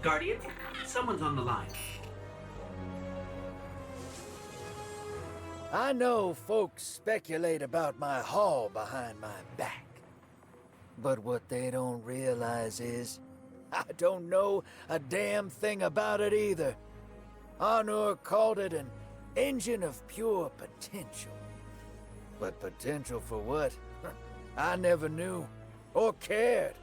Guardian, someone's on the line. I know folks speculate about my haul behind my back. But what they don't realize is, I don't know a damn thing about it either. Honor called it an engine of pure potential. But potential for what? I never knew, or cared.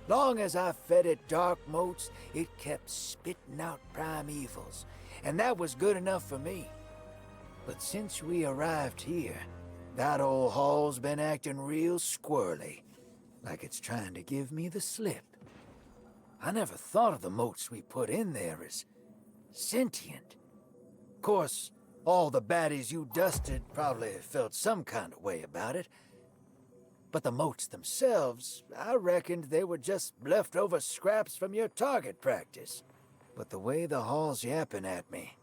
Long as I fed it dark motes, it kept spitting out primevals, and that was good enough for me. But since we arrived here, that old hall's been acting real squirrely, like it's trying to give me the slip. I never thought of the motes we put in there as sentient. Of course, all the baddies you dusted probably felt some kind of way about it. But the motes themselves, I reckoned they were just leftover scraps from your target practice. But the way the hall's yapping at me,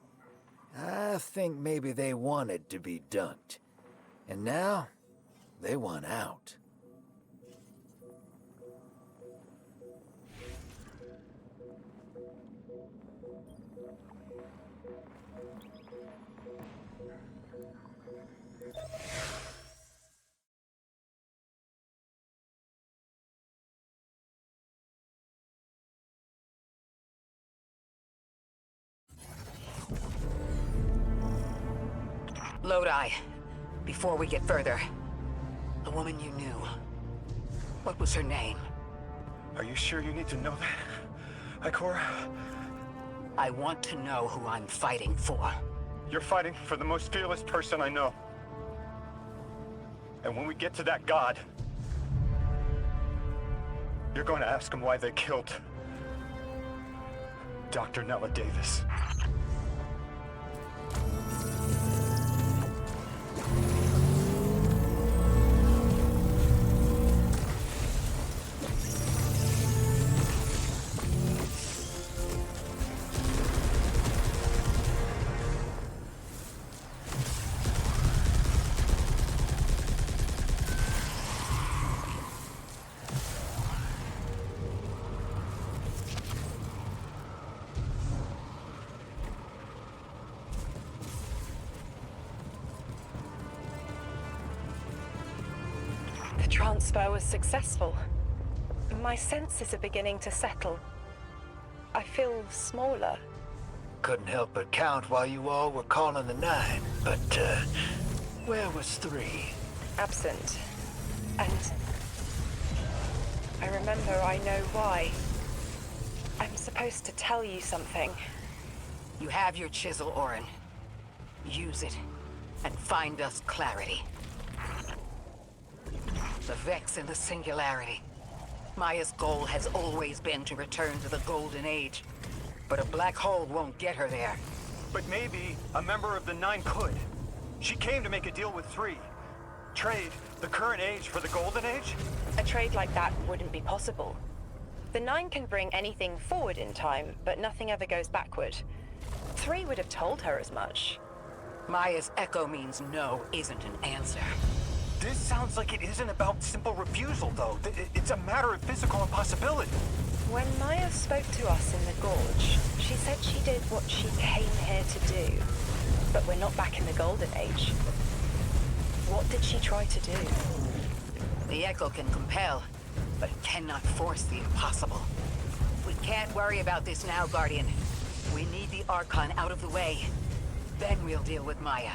I think maybe they wanted to be dunked. And now, they want out. Lodi, before we get further, the woman you knew, what was her name? Are you sure you need to know that, Ikora? I want to know who I'm fighting for. You're fighting for the most fearless person I know. And when we get to that god, you're going to ask him why they killed Dr. Nella Davis. The transfer was successful. My senses are beginning to settle. I feel smaller. Couldn't help but count while you all were calling the 9, but, where was 3? Absent. And I remember I know why. I'm supposed to tell you something. You have your chisel, Orin. Use it, and find us clarity. The Vex and the Singularity. Maya's goal has always been to return to the Golden Age. But a black hole won't get her there. But maybe a member of the 9 could. She came to make a deal with 3. Trade the current age for the Golden Age? A trade like that wouldn't be possible. The 9 can bring anything forward in time, but nothing ever goes backward. 3 would have told her as much. Maya's echo means no isn't an answer. This sounds like it isn't about simple refusal, though. It's a matter of physical impossibility. When Maya spoke to us in the gorge, she said she did what she came here to do. But we're not back in the Golden Age. What did she try to do? The echo can compel, but it cannot force the impossible. We can't worry about this now, Guardian. We need the Archon out of the way. Then we'll deal with Maya.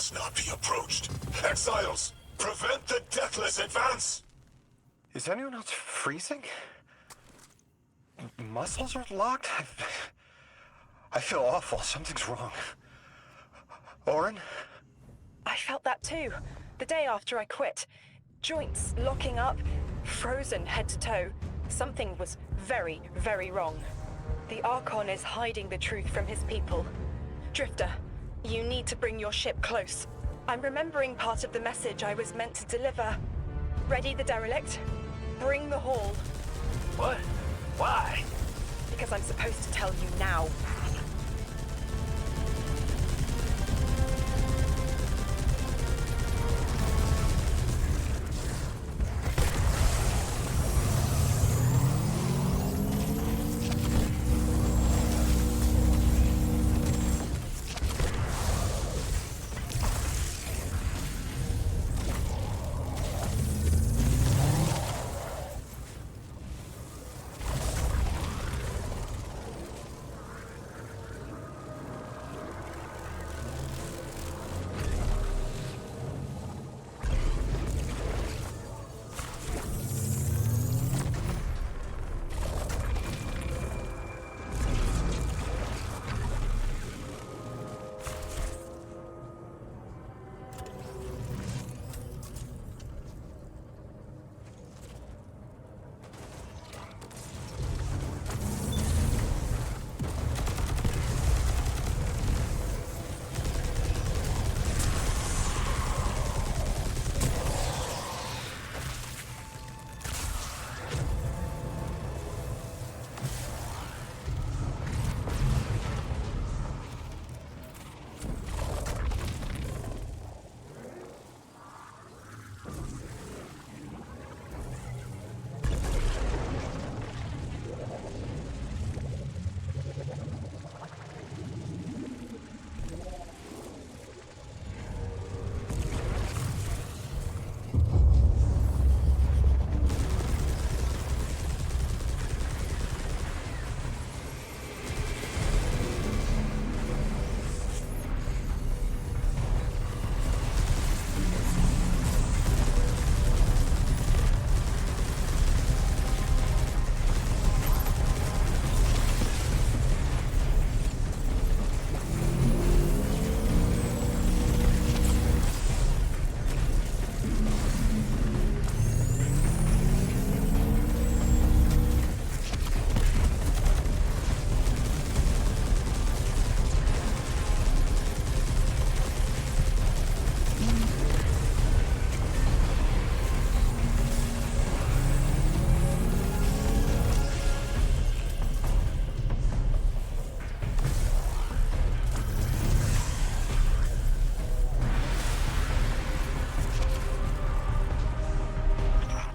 must not be approached. Exiles, prevent the deathless advance! Is anyone else freezing? Muscles are locked? I feel awful. Something's wrong. Oren? I felt that too. The day after I quit. Joints locking up, frozen head to toe. Something was very, very wrong. The Archon is hiding the truth from his people. Drifter, you need to bring your ship close. I'm remembering part of the message I was meant to deliver. Ready the derelict? Bring the haul. What? Why? Because I'm supposed to tell you now.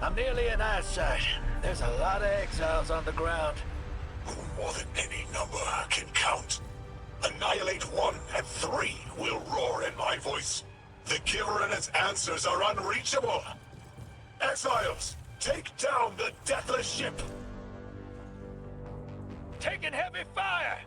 I'm nearly in eyesight. There's a lot of exiles on the ground. Who more than any number can count? Annihilate 1 and 3 will roar in my voice. The Giver and its answers are unreachable. Exiles, take down the deathless ship! Taking heavy fire!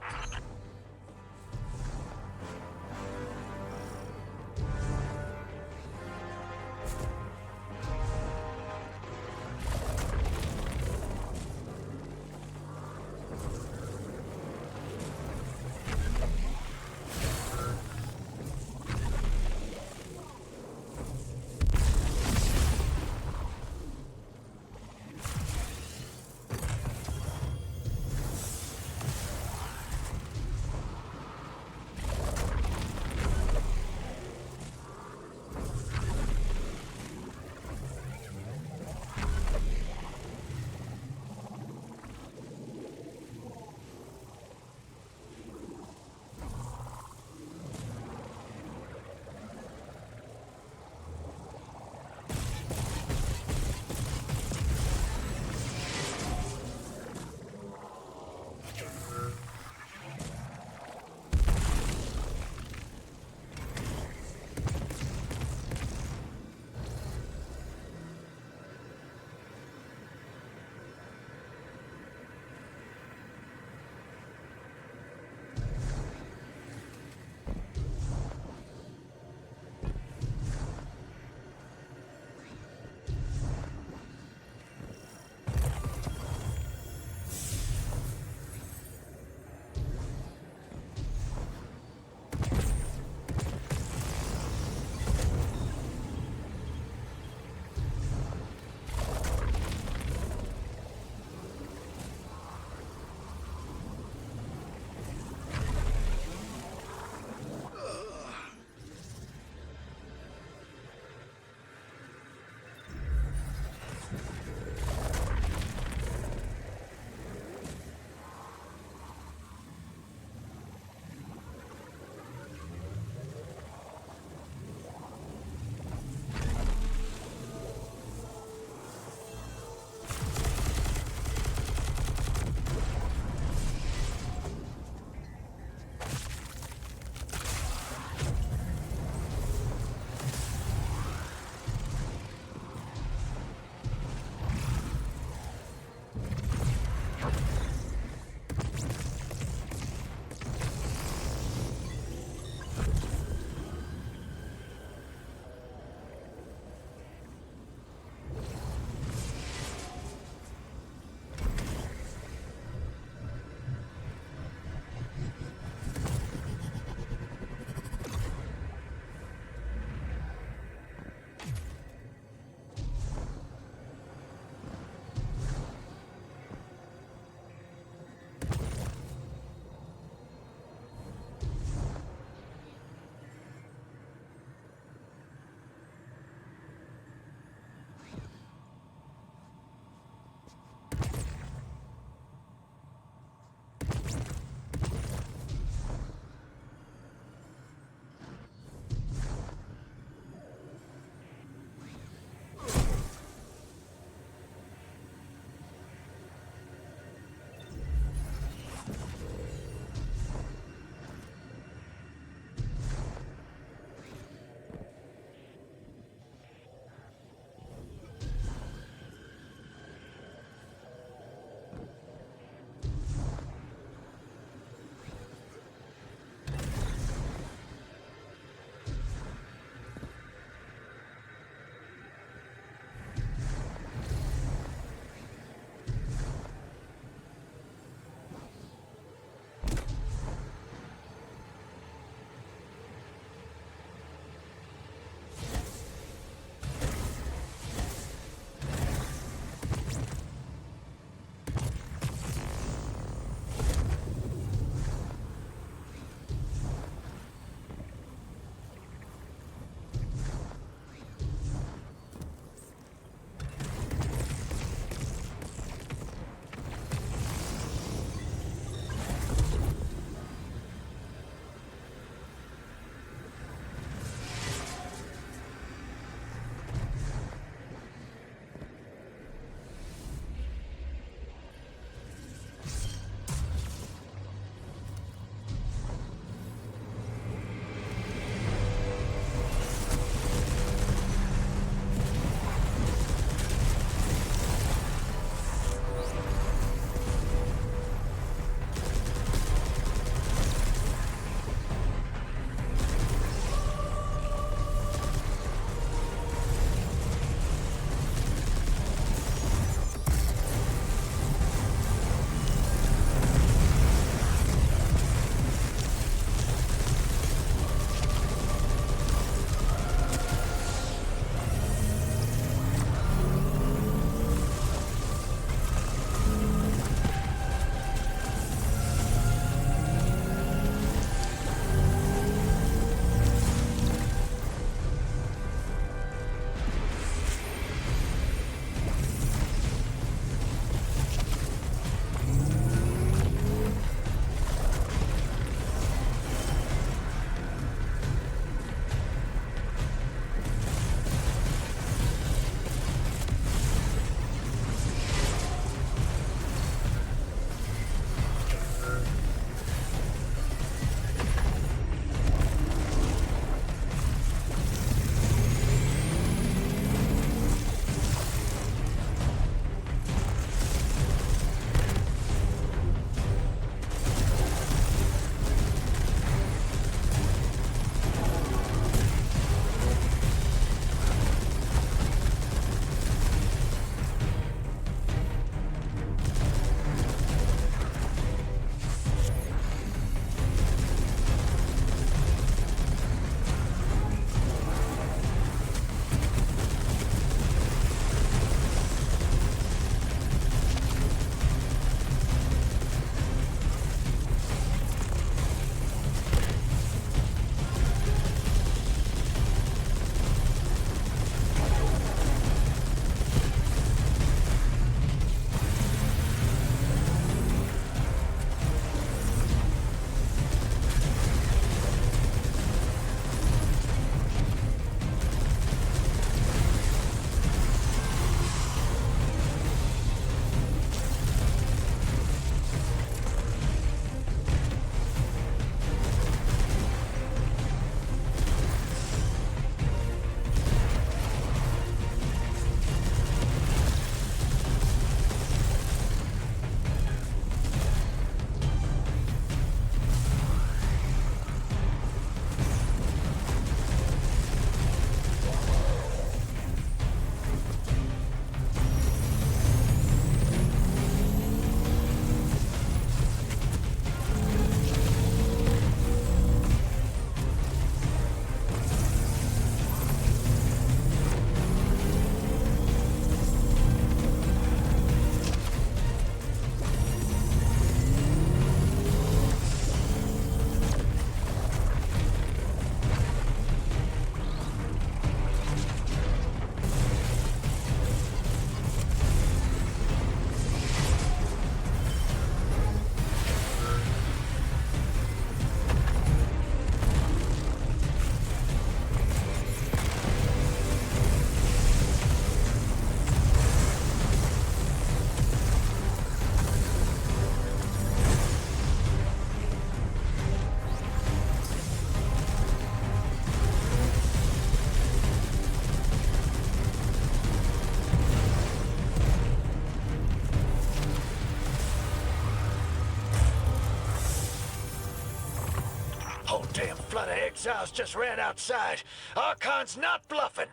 Whole damn flood of exiles just ran outside. Archon's not bluffing.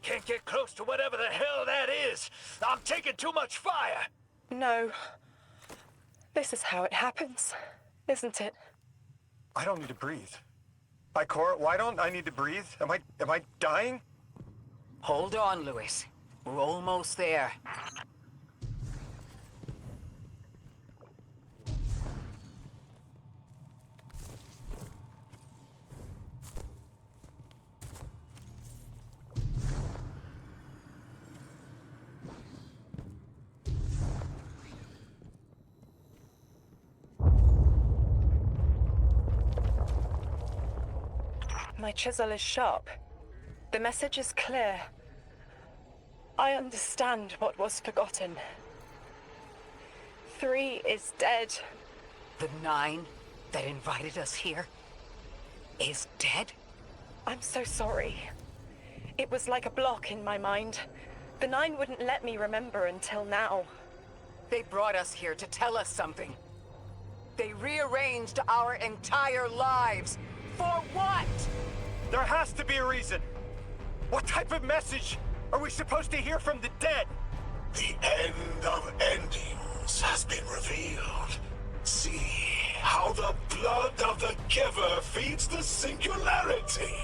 Can't get close to whatever the hell that is. I'm taking too much fire. No. This is how it happens, isn't it? I don't need to breathe. Ikora, why don't I need to breathe? Am I dying? Hold on, Lewis. We're almost there. My chisel is sharp. The message is clear. I understand what was forgotten. 3 is dead. The 9 that invited us here is dead? I'm so sorry. It was like a block in my mind. The 9 wouldn't let me remember until now. They brought us here to tell us something. They rearranged our entire lives. For what? There has to be a reason. What type of message are we supposed to hear from the dead? The end of endings has been revealed. See how the blood of the giver feeds the singularity.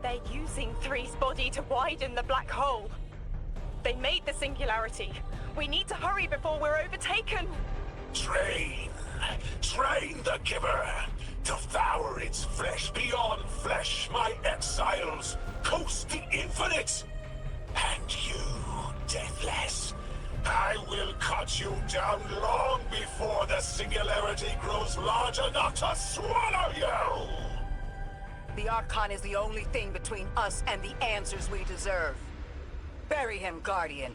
They're using 3's body to widen the black hole. They made the singularity. We need to hurry before we're overtaken. Train the giver. Devour its flesh beyond flesh, my exiles. Coast the infinite. And you, Deathless, I will cut you down long before the singularity grows large enough to swallow you! The Archon is the only thing between us and the answers we deserve. Bury him, Guardian.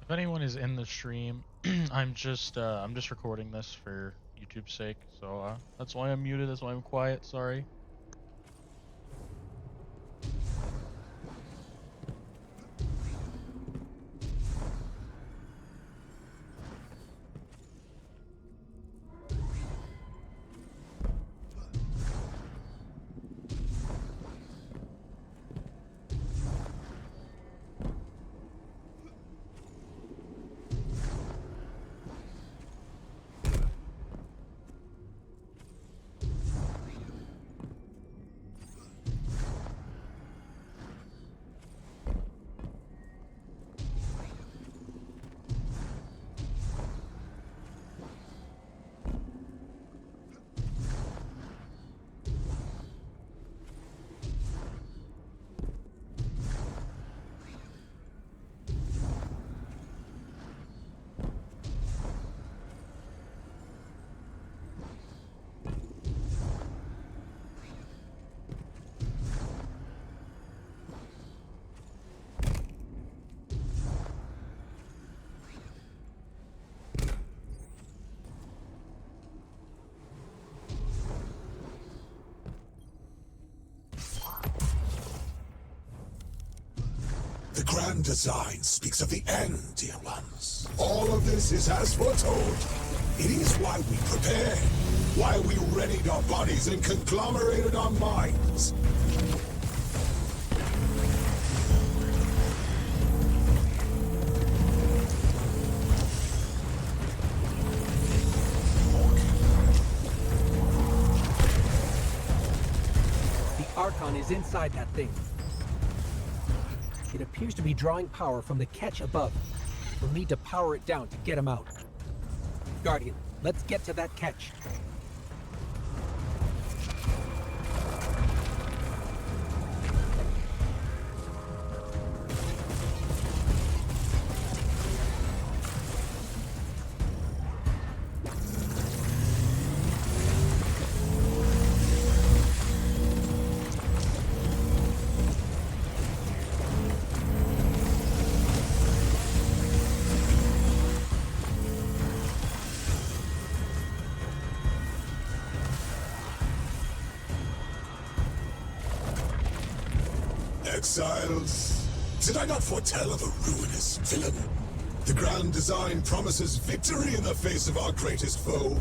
If anyone is in the stream, I'm just recording this for YouTube's sake, so that's why I'm muted, that's why I'm quiet, sorry. The grand design speaks of the end, dear ones. All of this is as foretold. It is why we prepared, why we readied our bodies and conglomerated our minds. The Archon is inside that thing. It appears to be drawing power from the catch above. We'll need to power it down to get him out. Guardian, let's get to that catch. Exiles, did I not foretell of a ruinous villain? The grand design promises victory in the face of our greatest foe.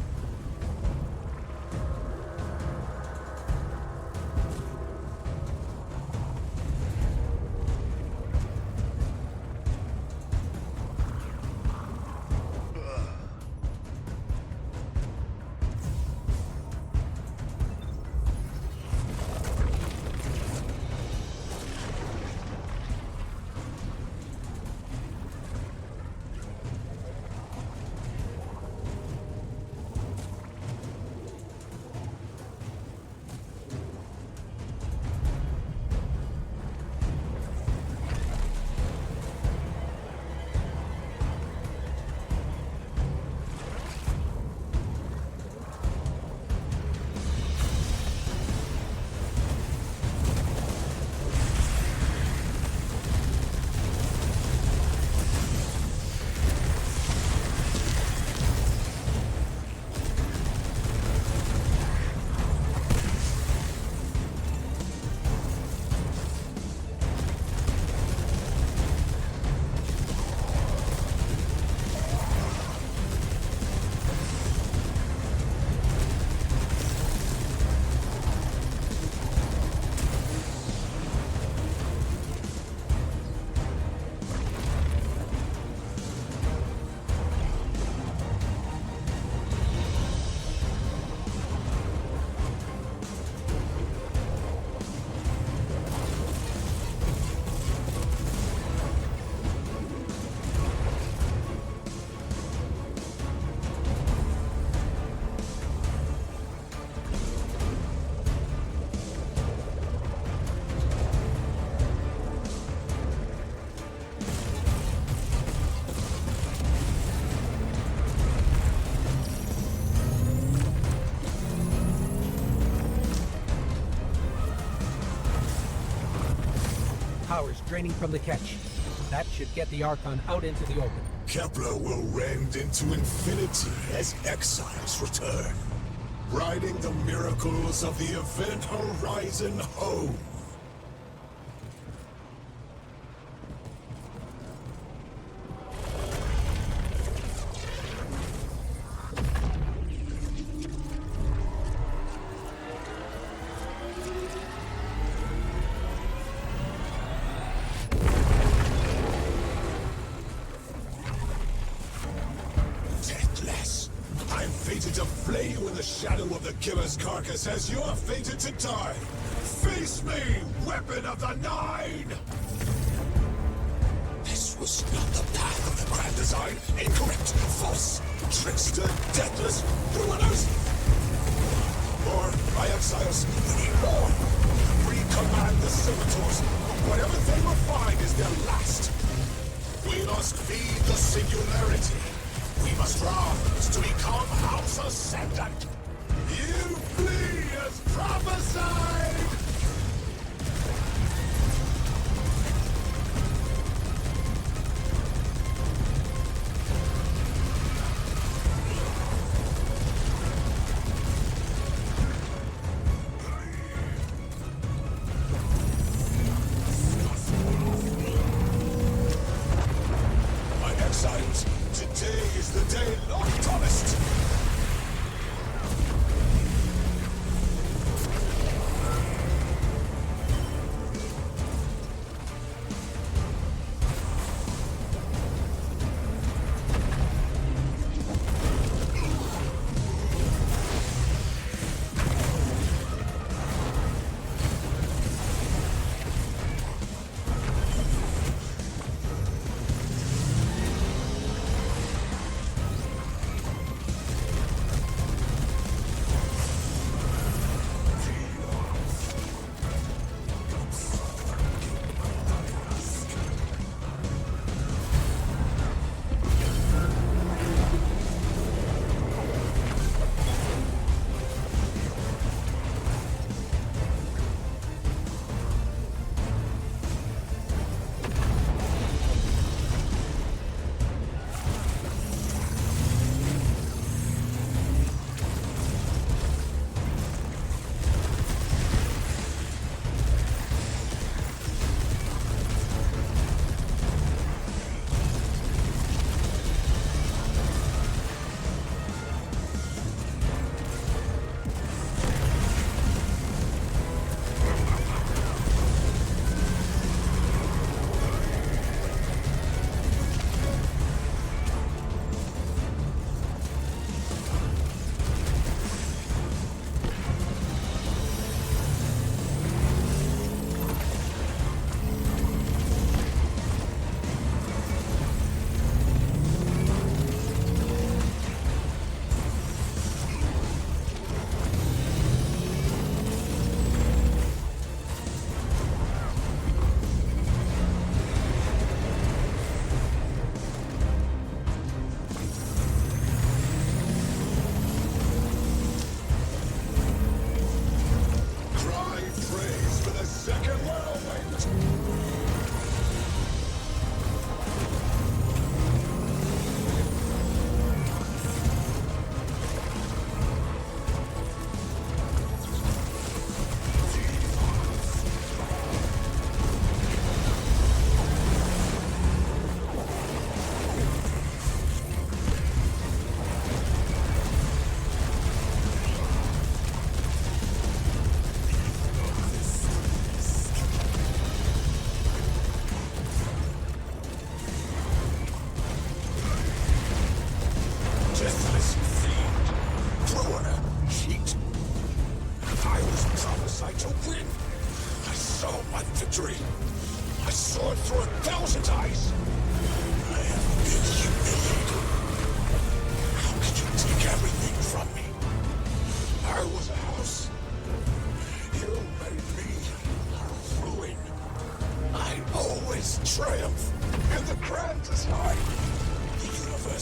Power's draining from the catch. That should get the Archon out into the open. Kepler will rend into infinity as exiles return, riding the miracles of the event horizon home. I'm fated to flay you in the shadow of the killer's carcass as you're fated to die. Face me, weapon of the Nine! This was not the path of the grand design. Incorrect, false, trickster, deathless, ruiners! Or, my exiles, we need more. Recommand the servitors. Whatever they will find is their last. We must feed the singularity. We must rise to become House Ascendant. You flee as prophesied! My exiles, today is the day long promised.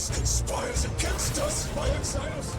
This conspires against us, my exiles!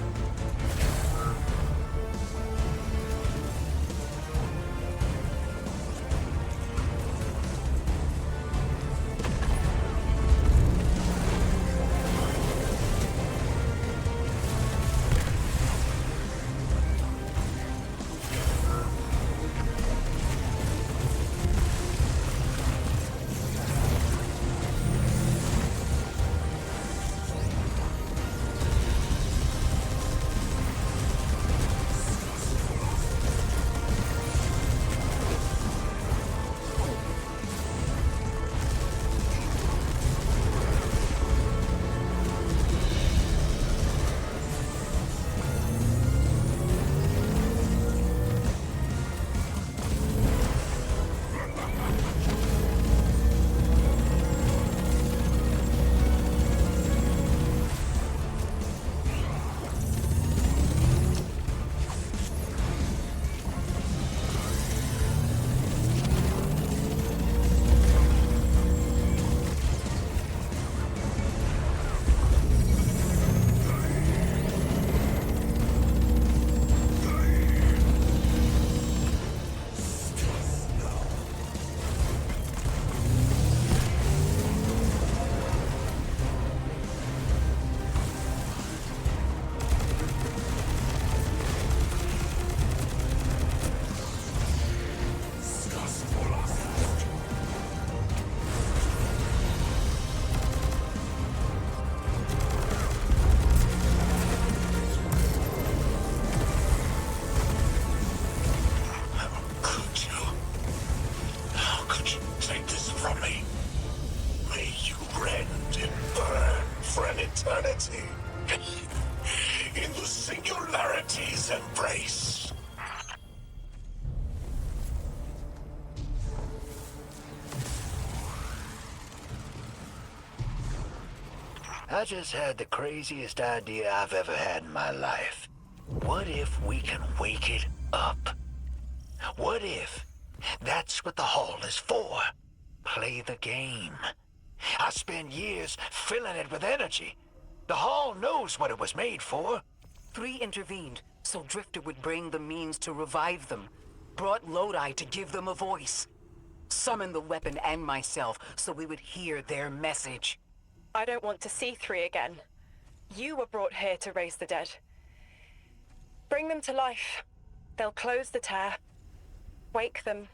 Eternity in the singularity's embrace. I just had the craziest idea I've ever had in my life. What if we can wake it up? What if that's what the hall is for? Play the game. I spent years filling it with energy. The hall knows what it was made for. 3 intervened, so Drifter would bring the means to revive them. Brought Lodi to give them a voice. Summoned the weapon and myself, so we would hear their message. I don't want to see 3 again. You were brought here to raise the dead. Bring them to life. They'll close the tear, wake them,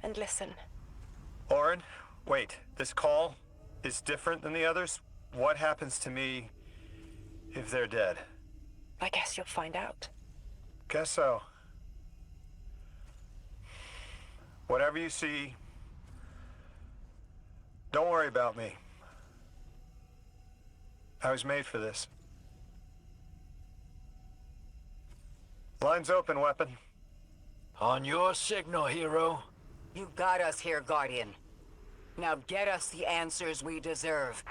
and listen. Orin, wait. This call is different than the others? What happens to me if they're dead? I guess you'll find out. Guess so. Whatever you see, don't worry about me. I was made for this. Line's open, weapon. On your signal, hero. You got us here, Guardian. Now get us the answers we deserve.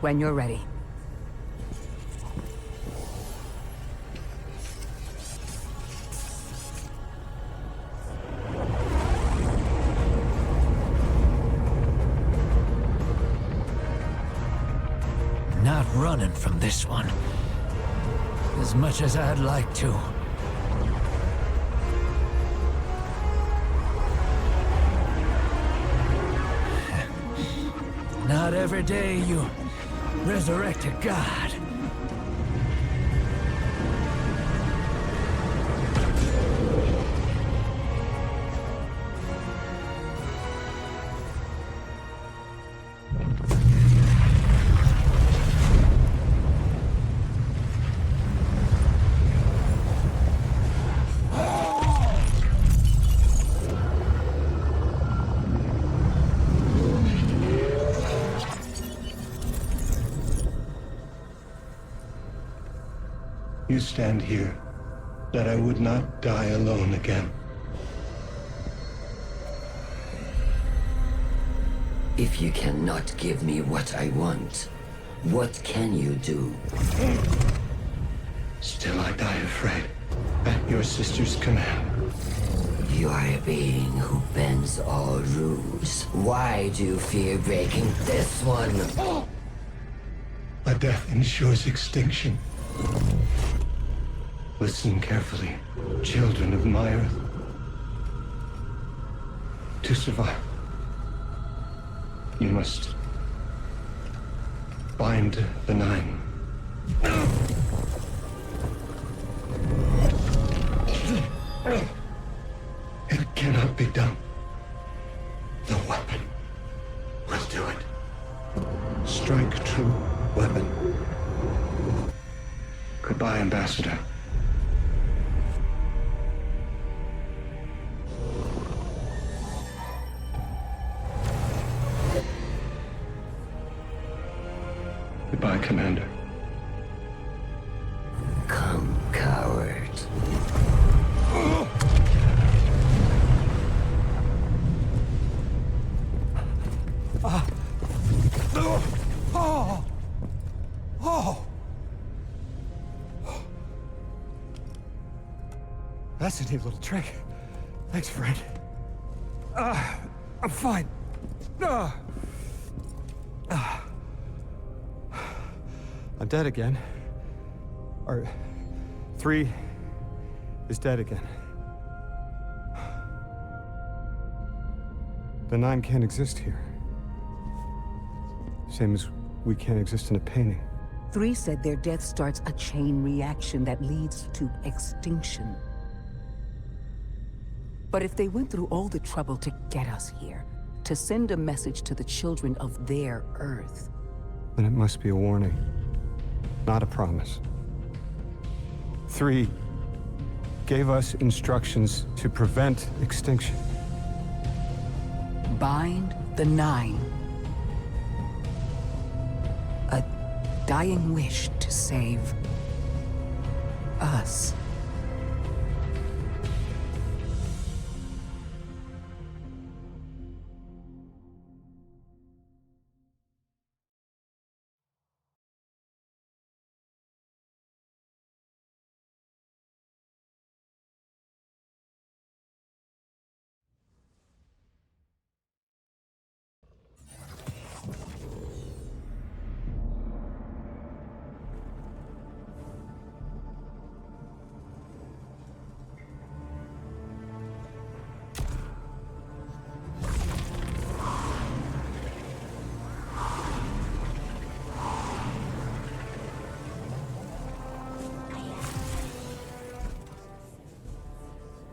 When you're ready. Not running from this one. As much as I'd like to. Not every day you resurrect a god. You stand here, that I would not die alone again. If you cannot give me what I want, what can you do? Still I die afraid, at your sister's command. You are a being who bends all rules. Why do you fear breaking this one? A death ensures extinction. Listen carefully, children of my earth. To survive, you must bind the Nine. It cannot be done. The weapon will do it. Strike true, weapon. Goodbye, Ambassador. Goodbye, Commander. Come, coward. That's a neat little trick. Thanks, friend. I'm fine. I'm dead again. Or 3 is dead again. The 9 can't exist here. Same as we can't exist in a painting. 3 said their death starts a chain reaction that leads to extinction. But if they went through all the trouble to get us here, to send a message to the children of their Earth, Then it must be a warning, not a promise. 3 gave us instructions to prevent extinction. bind the 9. A dying wish to save us.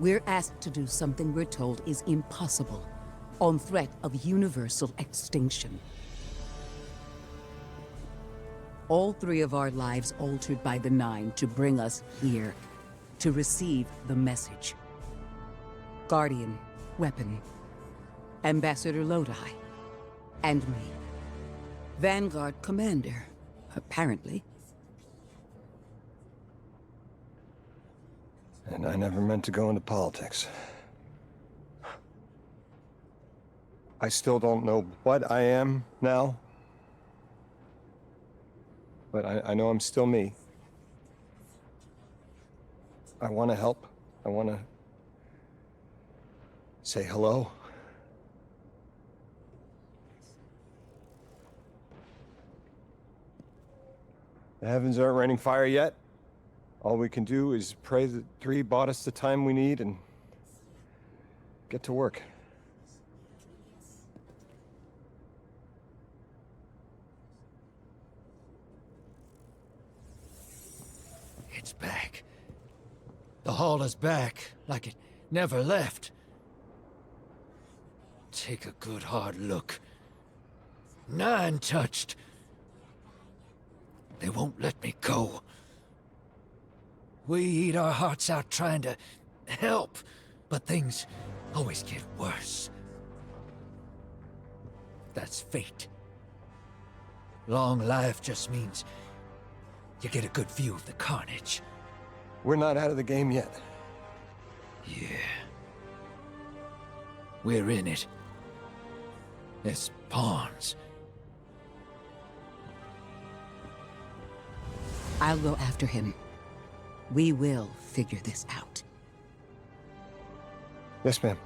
We're asked to do something we're told is impossible, on threat of universal extinction. All 3 of our lives altered by the 9 to bring us here, to receive the message. Guardian, Weapon, Ambassador Lodi, and me. Vanguard Commander, apparently. And I never meant to go into politics. I still don't know what I am now. But I know I'm still me. I want to help. I want to say hello. The heavens aren't raining fire yet. All we can do is pray that 3 bought us the time we need and get to work. It's back. The hall is back, like it never left. Take a good hard look. 9 touched. They won't let me go. We eat our hearts out trying to help, but things always get worse. That's fate. Long life just means you get a good view of the carnage, We're not out of the game yet. Yeah. We're in it. As pawns. I'll go after him. We will figure this out. Yes, ma'am.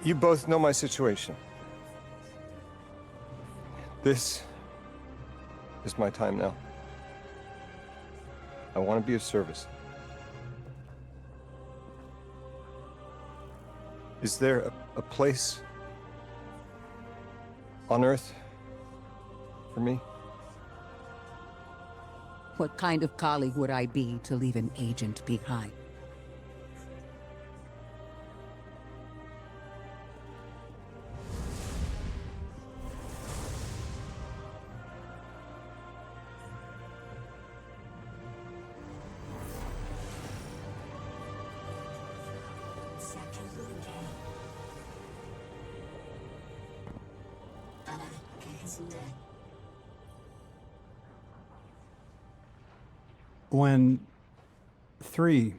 You both know my situation. This is my time now. I want to be of service. Is there a place on Earth for me? What kind of colleague would I be to leave an agent behind? When 3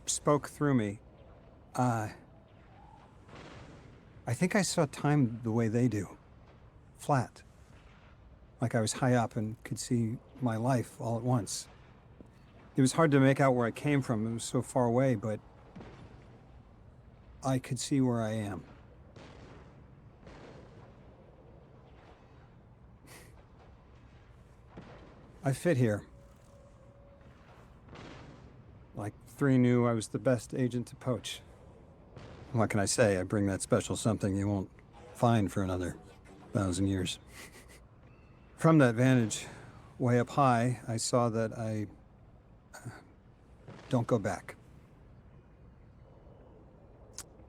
spoke through me, I think I saw time the way they do. Flat. Like I was high up and could see my life all at once. It was hard to make out where I came from. It was so far away, but I could see where I am. I fit here. Like 3 knew I was the best agent to poach. What can I say? I bring that special something you won't find for another 1,000 years. From that vantage, way up high, I saw that I don't go back.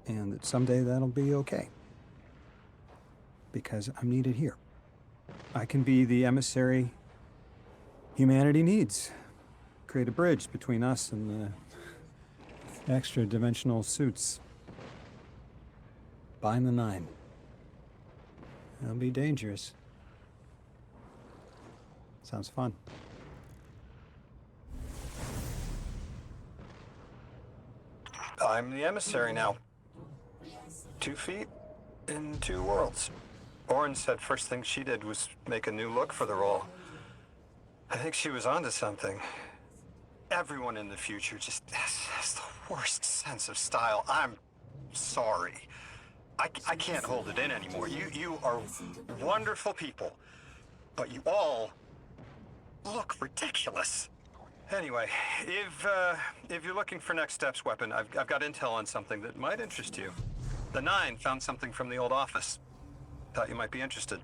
And that someday that'll be okay. Because I'm needed here. I can be the emissary humanity needs. Create a bridge between us and the extra-dimensional suits. Bind the 9. That'll be dangerous. Sounds fun. I'm the emissary now. 2 feet in 2 worlds. Orin said first thing she did was make a new look for the role. I think she was onto something. Everyone in the future just has the worst sense of style. I'm sorry. I can't hold it in anymore. You are wonderful people, but you all look ridiculous. Anyway, if you're looking for next steps, Weapon, I've got intel on something that might interest you. The 9 found something from the old office. Thought you might be interested.